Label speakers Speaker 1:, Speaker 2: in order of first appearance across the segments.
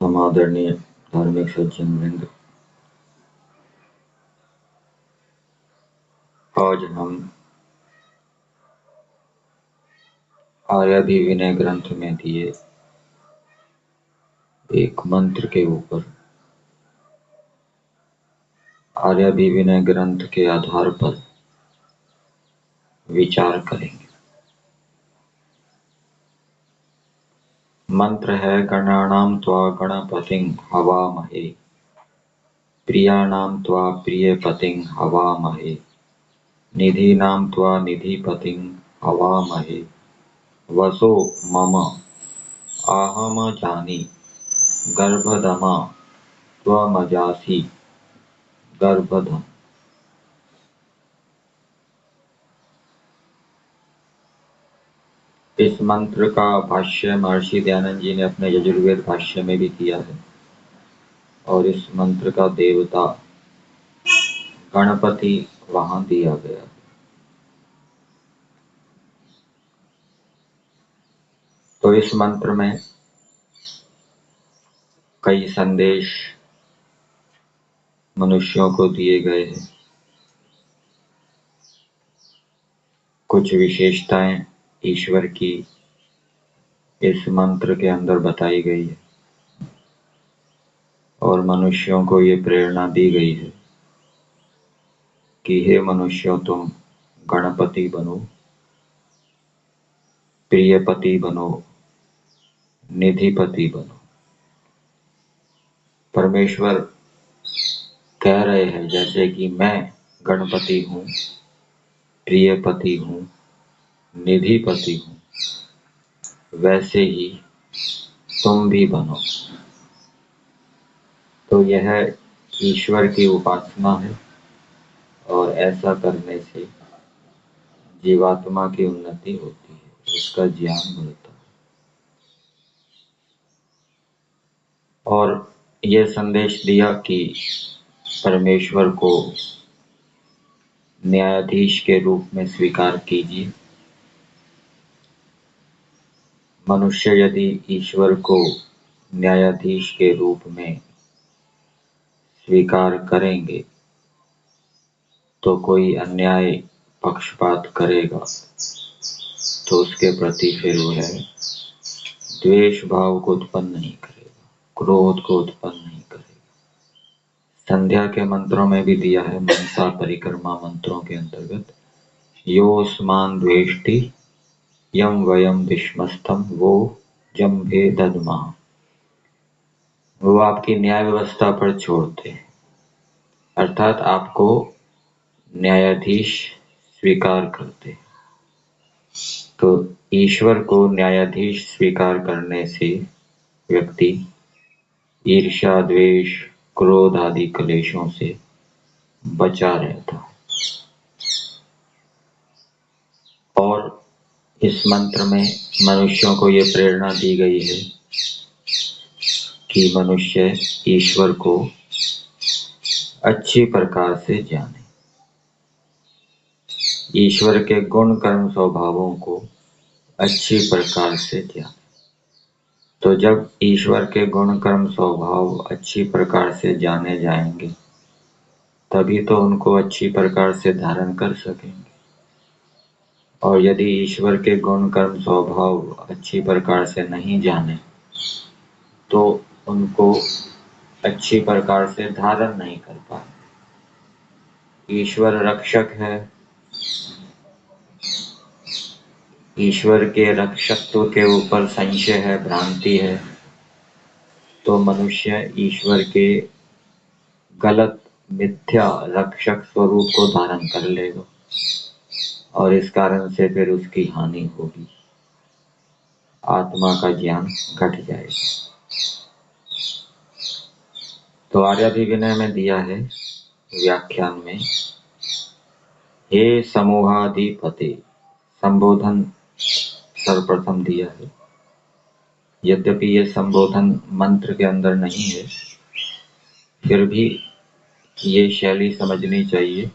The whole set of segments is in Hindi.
Speaker 1: समादरणीय धार्मिक सज्जन वृंद, आज हम आर्याभिविनय ग्रंथ में दिए एक मंत्र के ऊपर आर्याभिविनय ग्रंथ के आधार पर विचार करेंगे। मंत्र है गणानां त्वा गणपतिं हवामहे, प्रियाणां त्वा प्रियपतिं हवामहे, निधीनां त्वा निधिपतिं हवामहे, वसो मम आहम जानी गर्भधमा त्वमजासि गर्भधम। इस मंत्र का भाष्य महर्षि दयानंद जी ने अपने यजुर्वेद भाष्य में भी किया है और इस मंत्र का देवता गणपति वहां दिया गया है। तो इस मंत्र में कई संदेश मनुष्यों को दिए गए हैं, कुछ विशेषताएं ईश्वर की इस मंत्र के अंदर बताई गई है और मनुष्यों को ये प्रेरणा दी गई है कि हे मनुष्यों, तुम गणपति बनो, प्रियपति बनो, निधिपति बनो। परमेश्वर कह रहे हैं जैसे कि मैं गणपति हूँ, प्रियपति हूँ, निधिपति हूँ, वैसे ही तुम भी बनो। तो यह ईश्वर की उपासना है और ऐसा करने से जीवात्मा की उन्नति होती है, उसका ज्ञान बढ़ता है। और यह संदेश दिया कि परमेश्वर को न्यायाधीश के रूप में स्वीकार कीजिए। मनुष्य यदि ईश्वर को न्यायाधीश के रूप में स्वीकार करेंगे तो कोई अन्याय पक्षपात करेगा तो उसके प्रति फिर वह द्वेष भाव को उत्पन्न नहीं करेगा, क्रोध को उत्पन्न नहीं करेगा। संध्या के मंत्रों में भी दिया है, मनसा परिक्रमा मंत्रों के अंतर्गत, योस्मान द्वेष्टि यम वयम विष्मस्तम वो जम्भे दद्मा। वो आपकी न्याय व्यवस्था पर छोड़ते हैं, अर्थात आपको न्यायाधीश स्वीकार करते हैं। तो ईश्वर को न्यायाधीश स्वीकार करने से व्यक्ति ईर्ष्या, द्वेष, क्रोध आदि क्लेशों से बचा रहता है। और इस मंत्र में मनुष्यों को ये प्रेरणा दी गई है कि मनुष्य ईश्वर को अच्छी प्रकार से जाने, ईश्वर के गुण कर्म स्वभावों को अच्छी प्रकार से जाने। तो जब ईश्वर के गुण कर्म स्वभाव अच्छी प्रकार से जाने जाएंगे तभी तो उनको अच्छी प्रकार से धारण कर सकेंगे। और यदि ईश्वर के गुण कर्म स्वभाव अच्छी प्रकार से नहीं जाने तो उनको अच्छी प्रकार से धारण नहीं कर पाए। ईश्वर रक्षक है, ईश्वर के रक्षकत्व के ऊपर संशय है, भ्रांति है, तो मनुष्य ईश्वर के गलत मिथ्या रक्षक स्वरूप को धारण कर लेगा और इस कारण से फिर उसकी हानि होगी, आत्मा का ज्ञान घट जाएगा। तो आर्याभिविनय में दिया है व्याख्यान में, हे समूहाधिपते, संबोधन सर्वप्रथम दिया है। यद्यपि ये संबोधन मंत्र के अंदर नहीं है, फिर भी ये शैली समझनी चाहिए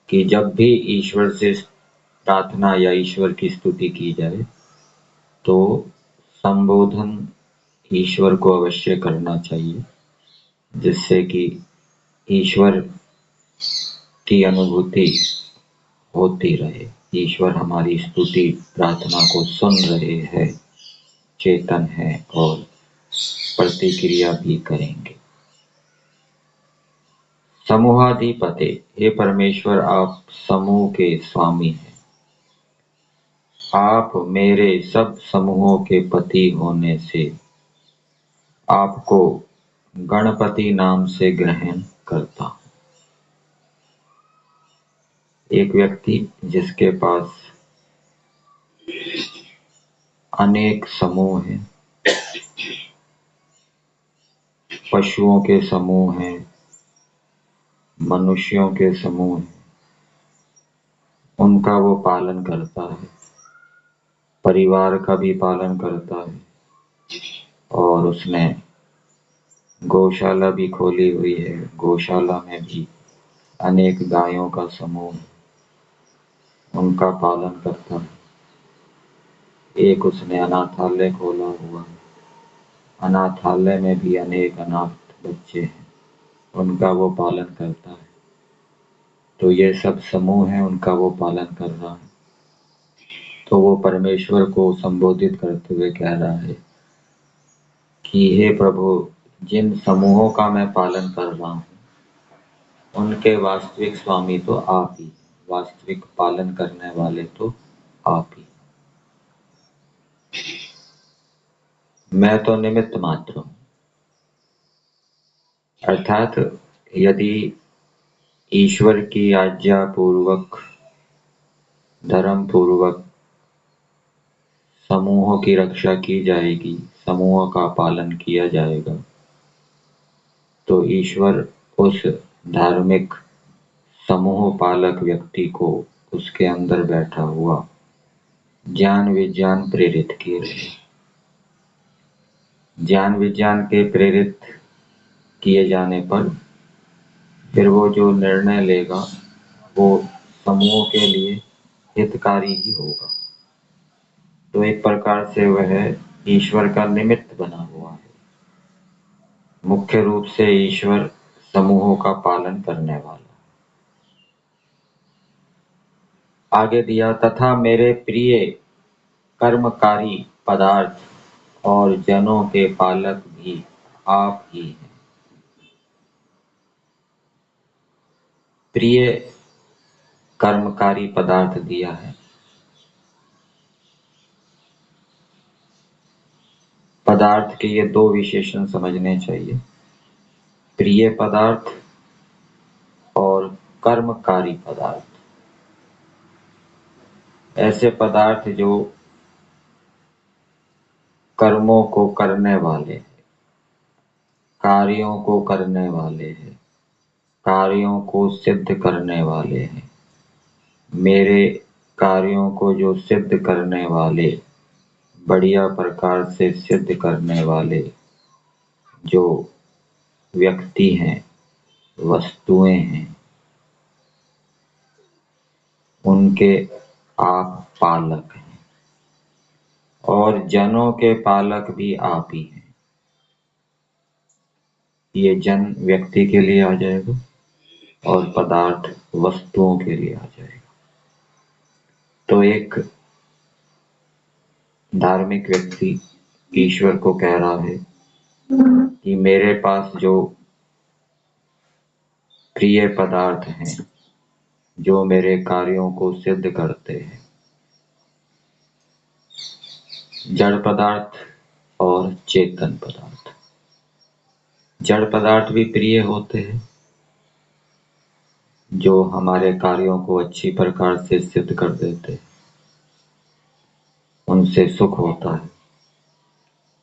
Speaker 1: कि जब भी ईश्वर से प्रार्थना या ईश्वर की स्तुति की जाए तो संबोधन ईश्वर को अवश्य करना चाहिए, जिससे कि ईश्वर की अनुभूति होती रहे। ईश्वर हमारी स्तुति प्रार्थना को सुन रहे हैं, चेतन है और प्रतिक्रिया भी करेंगे। समूहाधिपते, हे परमेश्वर, आप समूह के स्वामी हैं। आप मेरे सब समूहों के पति होने से आपको गणपति नाम से ग्रहण करता हूं। एक व्यक्ति जिसके पास अनेक समूह हैं, पशुओं के समूह हैं, मनुष्यों के समूह हैं, उनका वो पालन करता है, परिवार का भी पालन करता है, और उसने गौशाला भी खोली हुई है। गौशाला में भी अनेक गायों का समूह है, उनका पालन करता है। एक उसने अनाथालय खोला हुआ है, अनाथालय में भी अनेक अनाथ बच्चे हैं, उनका वो पालन करता है। तो ये सब समूह है, उनका वो पालन कर रहा है। तो वो परमेश्वर को संबोधित करते हुए कह रहा है कि हे प्रभु, जिन समूहों का मैं पालन कर रहा हूँ उनके वास्तविक स्वामी तो आप ही, वास्तविक पालन करने वाले तो आप ही, मैं तो निमित्त मात्र हूँ। अर्थात यदि ईश्वर की आज्ञा पूर्वक, धर्म पूर्वक समूहों की रक्षा की जाएगी, समूहों का पालन किया जाएगा, तो ईश्वर उस धार्मिक समूह पालक व्यक्ति को उसके अंदर बैठा हुआ ज्ञान विज्ञान प्रेरित किए रहे। ज्ञान विज्ञान के प्रेरित किए जाने पर फिर वो जो निर्णय लेगा वो समूह के लिए हितकारी ही होगा। तो एक प्रकार से वह ईश्वर का निमित्त बना हुआ है। मुख्य रूप से ईश्वर समूहों का पालन करने वाला। आगे दिया, तथा मेरे प्रिय कर्मकारी पदार्थ और जनों के पालक भी आप ही हैं। प्रिय कर्मकारी पदार्थ दिया है। पदार्थ के ये दो विशेषण समझने चाहिए, प्रिय पदार्थ और कर्मकारी पदार्थ। ऐसे पदार्थ जो कर्मों को करने वाले हैं, कार्यों को करने वाले हैं, कार्यों को सिद्ध करने वाले हैं। मेरे कार्यों को जो सिद्ध करने वाले, बढ़िया प्रकार से सिद्ध करने वाले जो व्यक्ति हैं, वस्तुएं हैं, उनके आप पालक हैं। और जनों के पालक भी आप ही हैं। ये जन व्यक्ति के लिए आ जाएगा और पदार्थ वस्तुओं के लिए आ जाएगा। तो एक धार्मिक व्यक्ति ईश्वर को कह रहा है कि मेरे पास जो प्रिय पदार्थ हैं, जो मेरे कार्यों को सिद्ध करते हैं, जड़ पदार्थ और चेतन पदार्थ। जड़ पदार्थ भी प्रिय होते हैं, जो हमारे कार्यों को अच्छी प्रकार से सिद्ध कर देते हैं, उनसे सुख होता है।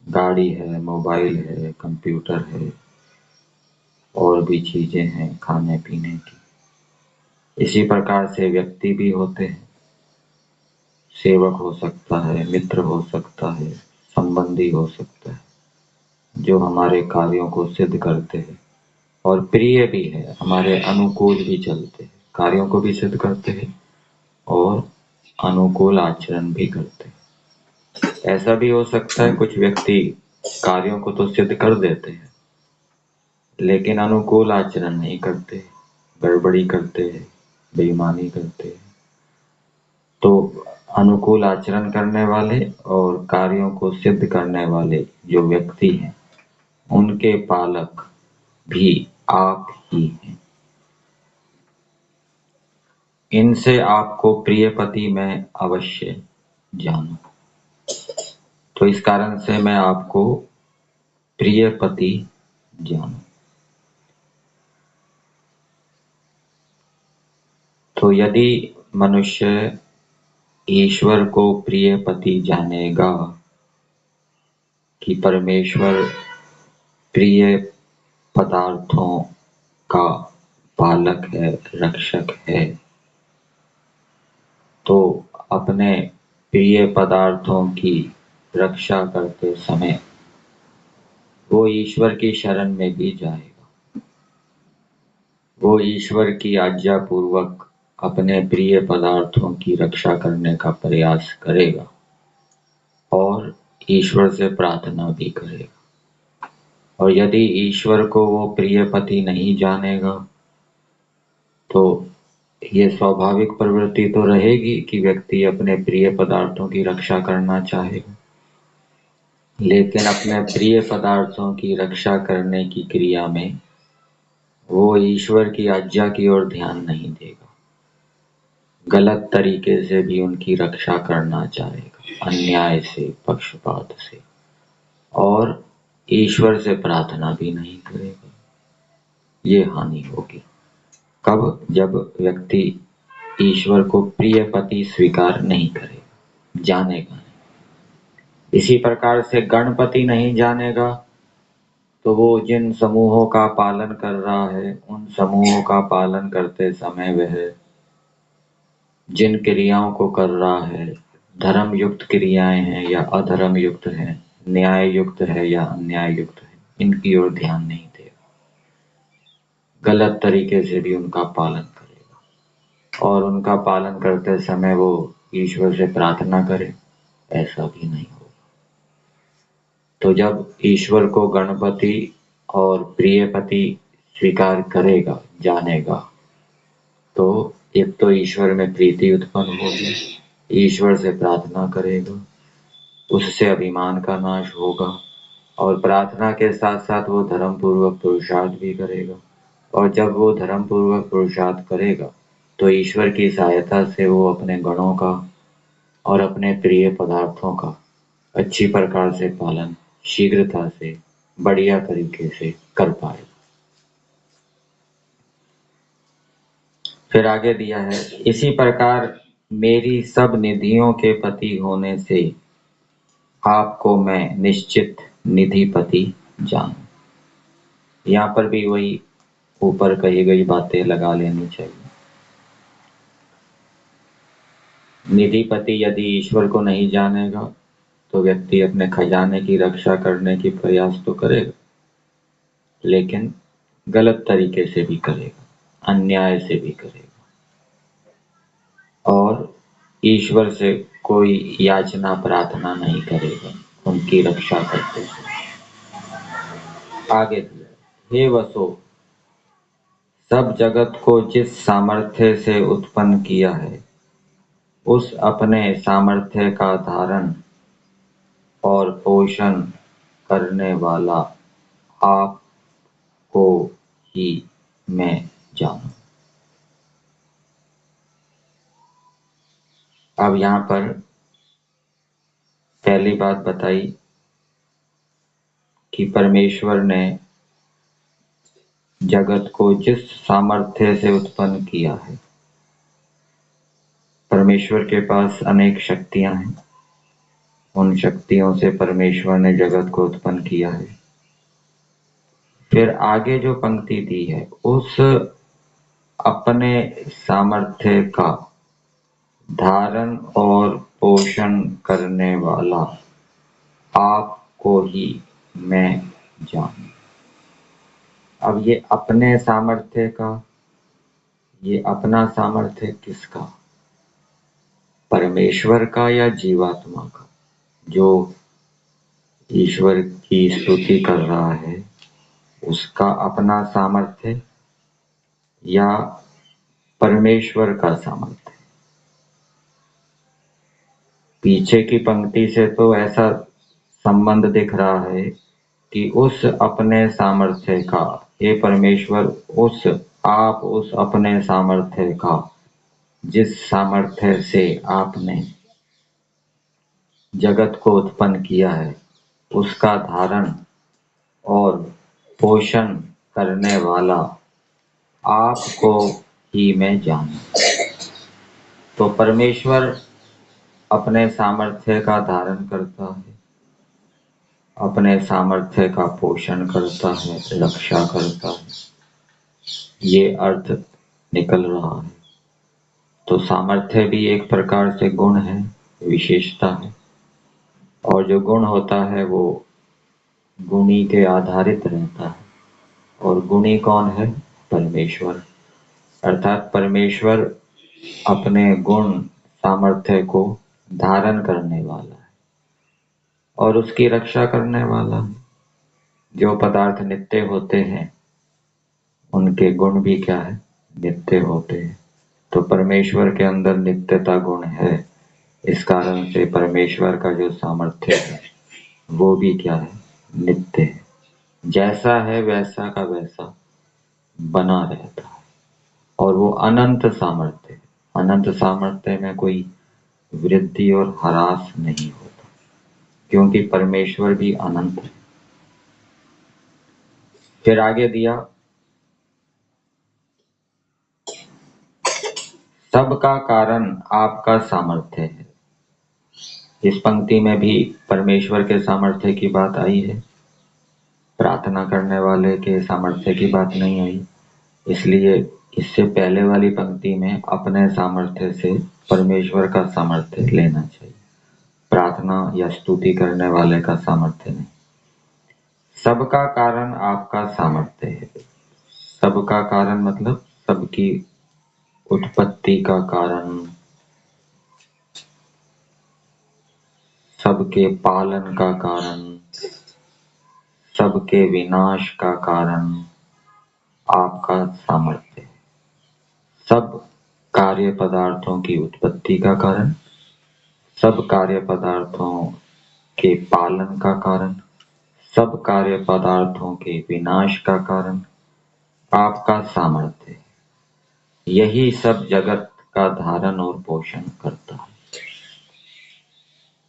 Speaker 1: गाड़ी है, मोबाइल है, कंप्यूटर है, और भी चीजें हैं खाने पीने की। इसी प्रकार से व्यक्ति भी होते हैं, सेवक हो सकता है, मित्र हो सकता है, संबंधी हो सकता है, जो हमारे कार्यों को सिद्ध करते हैं और प्रिय भी है, हमारे अनुकूल भी चलते हैं, कार्यों को भी सिद्ध करते हैं और अनुकूल आचरण भी करते हैं। ऐसा भी हो सकता है कुछ व्यक्ति कार्यों को तो सिद्ध कर देते हैं, लेकिन अनुकूल आचरण नहीं करते, गड़बड़ी करते हैं, बेईमानी करते हैं। तो अनुकूल आचरण करने वाले और कार्यों को सिद्ध करने वाले जो व्यक्ति हैं, उनके पालक भी आप ही हैं। इनसे आपको प्रिय पति मैं अवश्य जानूं, तो इस कारण से मैं आपको प्रिय पति जानूं। तो यदि मनुष्य ईश्वर को प्रिय पति जानेगा कि परमेश्वर प्रिय पदार्थों का पालक है, रक्षक है, तो अपने प्रिय पदार्थों की रक्षा करते समय वो ईश्वर की शरण में भी जाएगा। वो ईश्वर की आज्ञा पूर्वक अपने प्रिय पदार्थों की रक्षा करने का प्रयास करेगा और ईश्वर से प्रार्थना भी करेगा। और यदि ईश्वर को वो प्रिय पति नहीं जानेगा तो ये स्वाभाविक प्रवृत्ति तो रहेगी कि व्यक्ति अपने प्रिय पदार्थों की रक्षा करना चाहेगा, लेकिन अपने प्रिय पदार्थों की रक्षा करने की क्रिया में वो ईश्वर की आज्ञा की ओर ध्यान नहीं देगा, गलत तरीके से भी उनकी रक्षा करना चाहेगा, अन्याय से, पक्षपात से, और ईश्वर से प्रार्थना भी नहीं करेगा। ये हानि होगी। कब? जब व्यक्ति ईश्वर को प्रिय पति स्वीकार नहीं करेगा, जानेगा नहीं। इसी प्रकार से गणपति नहीं जानेगा तो वो जिन समूहों का पालन कर रहा है, उन समूहों का पालन करते समय वह जिन क्रियाओं को कर रहा है, धर्म युक्त क्रियाएं हैं या अधर्म युक्त है, न्याय युक्त है या अन्याय युक्त है, इनकी ओर ध्यान नहीं देगा, गलत तरीके से भी उनका पालन करेगा और उनका पालन करते समय वो ईश्वर से प्रार्थना करे, ऐसा भी नहीं होगा। तो जब ईश्वर को गणपति और प्रियपति स्वीकार करेगा, जानेगा, तो एक तो ईश्वर में प्रीति उत्पन्न होगी, ईश्वर से प्रार्थना करेगा, उससे अभिमान का नाश होगा और प्रार्थना के साथ साथ वो धर्म पूर्वक पुरुषार्थ भी करेगा। और जब वो धर्म पूर्वक पुरुषार्थ करेगा तो ईश्वर की सहायता से वो अपने गणों का और अपने प्रिय पदार्थों का अच्छी प्रकार से पालन शीघ्रता से, बढ़िया तरीके से कर पाएगा। फिर आगे दिया है, इसी प्रकार मेरी सब निधियों के पति होने से आपको मैं निश्चित निधिपति जानूं। यहाँ पर भी वही ऊपर कही गई बातें लगा लेनी चाहिए। निधिपति यदि ईश्वर को नहीं जानेगा तो व्यक्ति अपने खजाने की रक्षा करने की प्रयास तो करेगा, लेकिन गलत तरीके से भी करेगा, अन्याय से भी करेगा और ईश्वर से कोई याचना प्रार्थना नहीं करेगा उनकी रक्षा करते समय। आगे दिया, हे वसो, सब जगत को जिस सामर्थ्य से उत्पन्न किया है, उस अपने सामर्थ्य का धारण और पोषण करने वाला आप को ही मैं जानूं। अब यहाँ पर पहली बात बताई कि परमेश्वर ने जगत को जिस सामर्थ्य से उत्पन्न किया है, परमेश्वर के पास अनेक शक्तियां हैं, उन शक्तियों से परमेश्वर ने जगत को उत्पन्न किया है। फिर आगे जो पंक्ति दी है, उस अपने सामर्थ्य का धारण और पोषण करने वाला आपको ही मैं जानूं। अब ये अपने सामर्थ्य का, ये अपना सामर्थ्य किसका? परमेश्वर का या जीवात्मा का, जो ईश्वर की स्तुति कर रहा है उसका अपना सामर्थ्य या परमेश्वर का सामर्थ्य? पीछे की पंक्ति से तो ऐसा संबंध दिख रहा है कि उस अपने सामर्थ्य का, हे परमेश्वर, आप उस अपने सामर्थ्य का, जिस सामर्थ्य से आपने जगत को उत्पन्न किया है, उसका धारण और पोषण करने वाला आपको ही मैं जानूं। तो परमेश्वर अपने सामर्थ्य का धारण करता है, अपने सामर्थ्य का पोषण करता है, रक्षा करता है, ये अर्थ निकल रहा है। तो सामर्थ्य भी एक प्रकार से गुण है, विशेषता है, और जो गुण होता है वो गुणी के आधारित रहता है। और गुणी कौन है? परमेश्वर। अर्थात परमेश्वर अपने गुण सामर्थ्य को धारण करने वाला है और उसकी रक्षा करने वाला है। जो पदार्थ नित्य होते हैं उनके गुण भी क्या है? नित्य होते हैं। तो परमेश्वर के अंदर नित्यता गुण है, इस कारण से परमेश्वर का जो सामर्थ्य है वो भी क्या है? नित्य है। जैसा है वैसा का वैसा बना रहता है और वो अनंत सामर्थ्य है। अनंत सामर्थ्य में कोई वृद्धि और ह्रास नहीं होता, क्योंकि परमेश्वर भी अनंत है। फिर आगे दिया, सबका कारण आपका सामर्थ्य है। इस पंक्ति में भी परमेश्वर के सामर्थ्य की बात आई है, प्रार्थना करने वाले के सामर्थ्य की बात नहीं आई। इसलिए इससे पहले वाली पंक्ति में अपने सामर्थ्य से परमेश्वर का सामर्थ्य लेना चाहिए, प्रार्थना या स्तुति करने वाले का सामर्थ्य नहीं। सबका कारण आपका सामर्थ्य है। सबका कारण मतलब सबकी उत्पत्ति का कारण, सबके पालन का कारण, सबके विनाश का कारण आपका सामर्थ्य है। सब कार्य पदार्थों की उत्पत्ति का कारण, सब कार्य पदार्थों के पालन का कारण, सब कार्य पदार्थों के विनाश का कारण आपका सामर्थ्य है। यही सब जगत का धारण और पोषण करता है।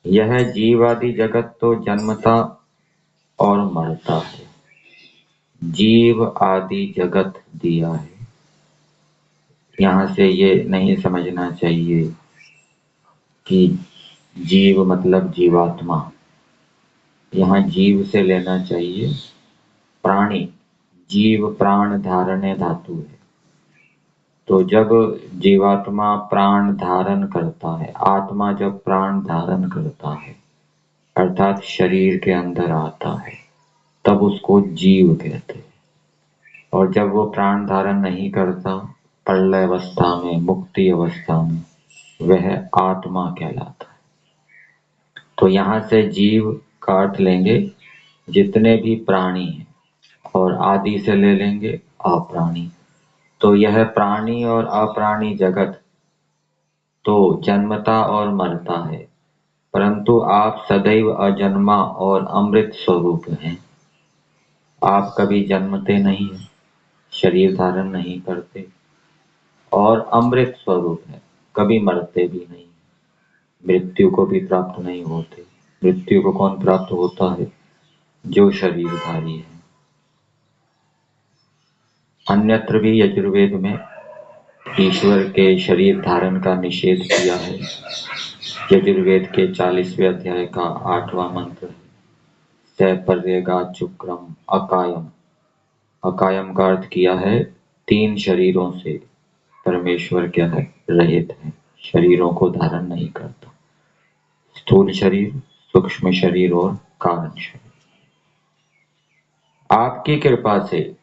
Speaker 1: यह जीवादि जगत तो जन्मता और मरता है। जीव आदि जगत दिया है। यहाँ से ये नहीं समझना चाहिए कि जीव मतलब जीवात्मा। यहाँ जीव से लेना चाहिए प्राणी। जीव प्राण धारणे धातु है। तो जब जीवात्मा प्राण धारण करता है, आत्मा जब प्राण धारण करता है अर्थात शरीर के अंदर आता है, तब उसको जीव कहते हैं। और जब वो प्राण धारण नहीं करता, प्रलय अवस्था में, मुक्ति अवस्था में, वह आत्मा कहलाता है। तो यहाँ से जीव का अर्थ लेंगे जितने भी प्राणी हैं, और आदि से ले लेंगे अप्राणी। तो यह प्राणी और अप्राणी जगत तो जन्मता और मरता है, परंतु आप सदैव अजन्मा और अमृत स्वरूप हैं। आप कभी जन्मते नहीं हैं, शरीर धारण नहीं करते और अमृत स्वरूप है, कभी मरते भी नहीं, मृत्यु को भी प्राप्त नहीं होते। मृत्यु को कौन प्राप्त होता है? जो शरीरधारी है। अन्यत्र भी यजुर्वेद में ईश्वर के शरीर धारण का निषेध किया है। यजुर्वेद के 40वें अध्याय का 8वां मंत्र है, सपर्यगाचुक्रम अकायम। अकायम का अर्थ किया है 3 शरीरों से परमेश्वर क्या है? रहित है, शरीरों को धारण नहीं करता। स्थूल शरीर, सूक्ष्म शरीर और कारण शरीर। आपकी कृपा से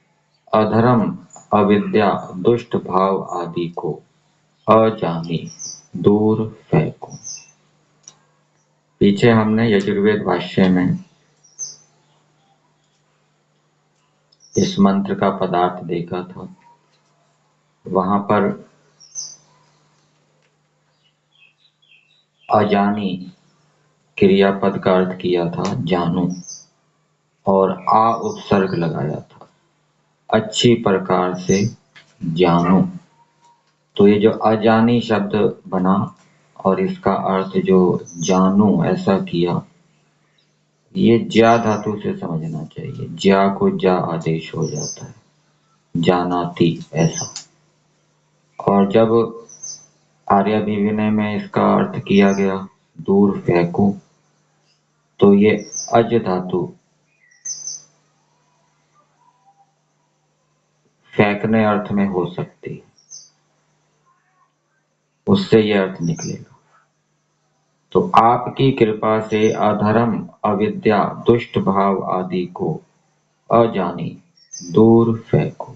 Speaker 1: अधर्म, अविद्या, दुष्ट भाव आदि को अजामी दूर फेंको। पीछे हमने यजुर्वेद भाष्य में इस मंत्र का पदार्थ देखा था, वहां पर अजानी क्रियापद का अर्थ किया था जानू, और आ उपसर्ग लगाया था, अच्छी प्रकार से जानू। तो ये जो अजानी शब्द बना और इसका अर्थ जो जानू ऐसा किया, ये ज्या धातु से समझना चाहिए। ज्या को जा आदेश हो जाता है, जानाति ऐसा। और जब आर्याभिविनय में इसका अर्थ किया गया दूर फेंको, तो ये अज धातु फेंकने अर्थ में हो सकती है, उससे ये अर्थ निकलेगा। तो आपकी कृपा से अधर्म, अविद्या, दुष्ट भाव आदि को अजानी दूर फेंको।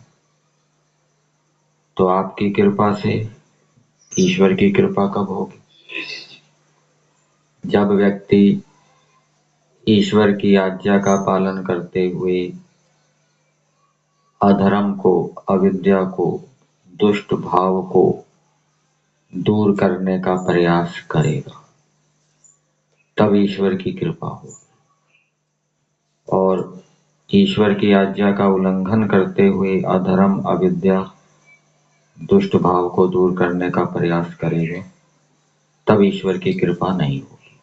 Speaker 1: तो आपकी कृपा से, ईश्वर की कृपा कब होगी? जब व्यक्ति ईश्वर की आज्ञा का पालन करते हुए अधर्म को, अविद्या को, दुष्ट भाव को दूर करने का प्रयास करेगा, तब ईश्वर की कृपा होगी। और ईश्वर की आज्ञा का उल्लंघन करते हुए अधर्म, अविद्या, दुष्ट भाव को दूर करने का प्रयास करेगा, तब ईश्वर की कृपा नहीं होगी,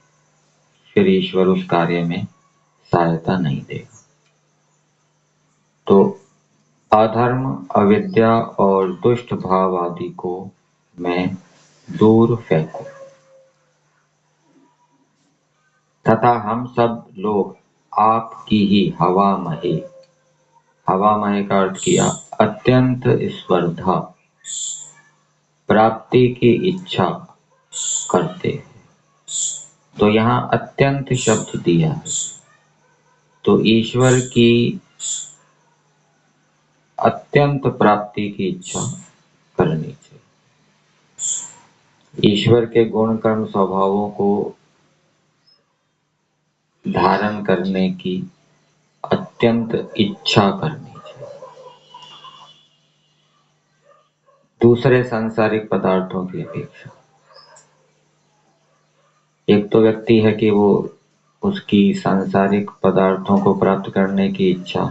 Speaker 1: फिर ईश्वर उस कार्य में सहायता नहीं देगा। तो अधर्म, अविद्या और दुष्ट भाव आदि को मैं दूर फेंकूं, तथा हम सब लोग आपकी ही हवा महे, हवा महे का अर्थ किया अत्यंत स्पर्धा, प्राप्ति की इच्छा करते हैं। तो यहाँ अत्यंत शब्द दिया है, तो ईश्वर की अत्यंत प्राप्ति की इच्छा करनी चाहिए। ईश्वर के गुण कर्म स्वभावों को धारण करने की अत्यंत इच्छा करनी चाहिए। दूसरे सांसारिक पदार्थों की अपेक्षा। एक तो व्यक्ति है कि वो उसकी सांसारिक पदार्थों को प्राप्त करने की इच्छा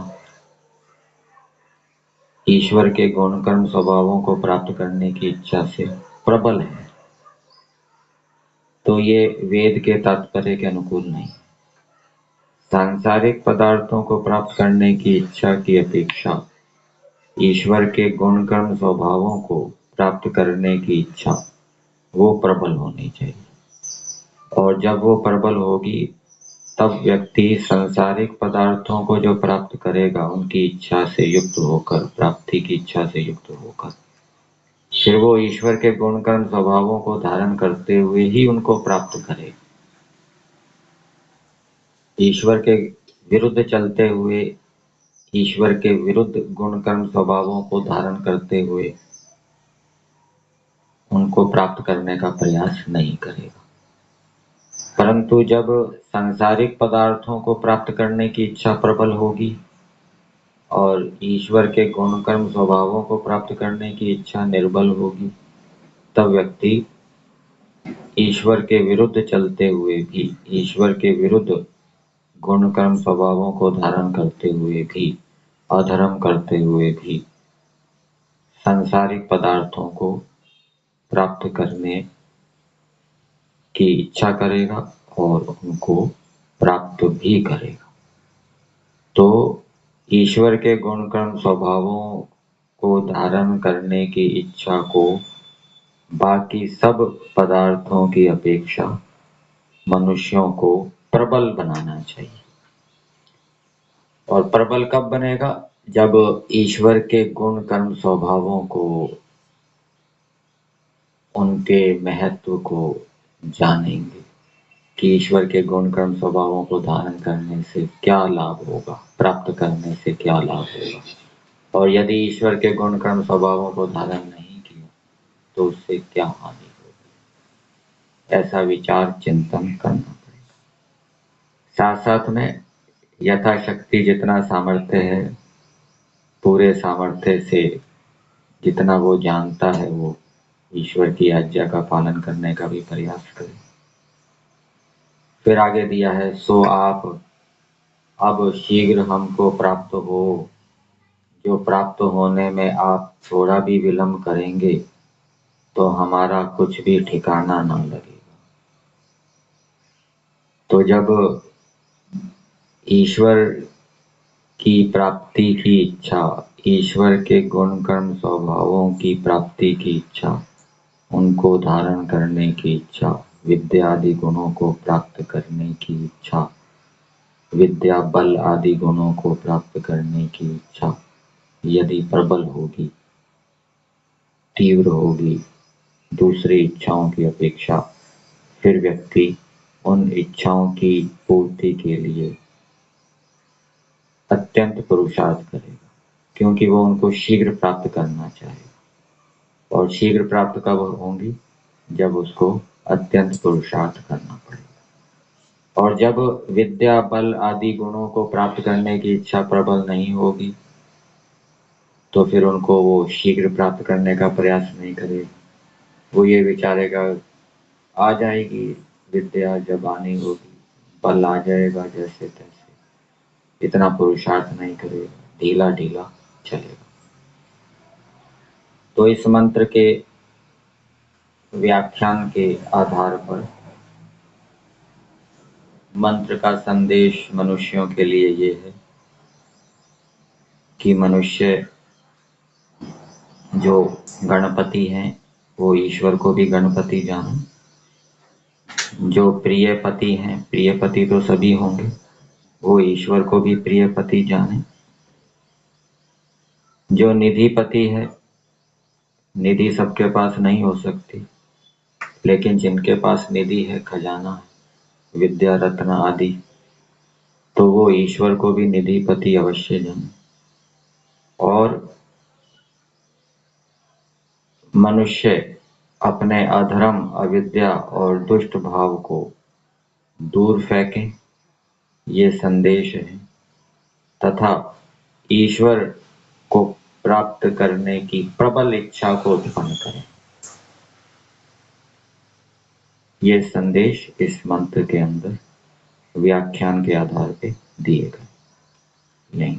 Speaker 1: ईश्वर के गुण कर्म स्वभावों को प्राप्त करने की इच्छा से प्रबल है, तो ये वेद के तात्पर्य के अनुकूल नहीं। सांसारिक पदार्थों को प्राप्त करने की इच्छा की अपेक्षा ईश्वर के गुण कर्म स्वभावों को प्राप्त करने की इच्छा वो प्रबल होनी चाहिए। और जब वो प्रबल होगी, तब व्यक्ति सांसारिक पदार्थों को जो प्राप्त करेगा, उनकी इच्छा से युक्त होकर, प्राप्ति की इच्छा से युक्त होकर, फिर वो ईश्वर के गुण कर्म स्वभावों को धारण करते हुए ही उनको प्राप्त करे। ईश्वर के विरुद्ध चलते हुए, ईश्वर के विरुद्ध गुण कर्म स्वभावों को धारण करते हुए उनको प्राप्त करने का प्रयास नहीं करेगा। परंतु जब सांसारिक पदार्थों को प्राप्त करने की इच्छा प्रबल होगी और ईश्वर के गुण कर्म स्वभावों को प्राप्त करने की इच्छा निर्बल होगी, तब व्यक्ति ईश्वर के विरुद्ध चलते हुए भी, ईश्वर के विरुद्ध गुण कर्म स्वभावों को धारण करते हुए भी, अधर्म करते हुए भी सांसारिक पदार्थों को प्राप्त करने की इच्छा करेगा और उनको प्राप्त भी करेगा। तो ईश्वर के गुण कर्म स्वभावों को धारण करने की इच्छा को बाकी सब पदार्थों की अपेक्षा मनुष्यों को प्रबल बनाना चाहिए। और प्रबल कब बनेगा? जब ईश्वर के गुण कर्म स्वभावों को, उनके महत्व को जानेंगे कि ईश्वर के गुण कर्म स्वभावों को धारण करने से क्या लाभ होगा, प्राप्त करने से क्या लाभ होगा, और यदि ईश्वर के गुण कर्म स्वभावों को धारण नहीं किया तो उससे क्या हानि होगी, ऐसा विचार चिंतन करना पड़ेगा। साथ साथ में यथाशक्ति जितना सामर्थ्य है पूरे सामर्थ्य से जितना वो जानता है वो ईश्वर की आज्ञा का पालन करने का भी प्रयास करे। फिर आगे दिया है, सो आप अब शीघ्र हमको प्राप्त हो, जो प्राप्त होने में आप थोड़ा भी विलंब करेंगे तो हमारा कुछ भी ठिकाना ना लगेगा। तो जब ईश्वर की प्राप्ति की इच्छा, ईश्वर के गुण कर्म स्वभावों की प्राप्ति की इच्छा, उनको धारण करने की इच्छा, विद्या आदि गुणों को प्राप्त करने की इच्छा, विद्या बल आदि गुणों को प्राप्त करने की इच्छा यदि प्रबल होगी, तीव्र होगी दूसरी इच्छाओं की अपेक्षा, फिर व्यक्ति उन इच्छाओं की पूर्ति के लिए अत्यंत पुरुषार्थ करेगा, क्योंकि वो उनको शीघ्र प्राप्त करना चाहेगा। और शीघ्र प्राप्त कब होंगी? जब उसको अत्यंत पुरुषार्थ करना पड़ेगा। और जब विद्या बल आदि गुणों को प्राप्त करने की इच्छा प्रबल नहीं होगी तो फिर उनको वो शीघ्र प्राप्त करने का प्रयास नहीं करेगा। वो ये विचारेगा आ जाएगी विद्या, जब आनी होगी बल आ जाएगा, जैसे तैसे, इतना पुरुषार्थ नहीं करेगा, ढीला ढीला चलेगा। तो इस मंत्र के व्याख्यान के आधार पर मंत्र का संदेश मनुष्यों के लिए ये है कि मनुष्य जो गणपति हैं वो ईश्वर को भी गणपति जाने, जो प्रियपति हैं, प्रियपति तो सभी होंगे, वो ईश्वर को भी प्रियपति जाने, जो निधिपति है, निधि सबके पास नहीं हो सकती, लेकिन जिनके पास निधि है, खजाना है, विद्या रत्न आदि, तो वो ईश्वर को भी निधिपति अवश्य जाने। और मनुष्य अपने अधर्म, अविद्या और दुष्ट भाव को दूर फेंके, ये संदेश है, तथा ईश्वर को प्राप्त करने की प्रबल इच्छा को उत्पन्न करें। ये संदेश इस मंत्र के अंदर व्याख्यान के आधार पे दिए गए। नहीं।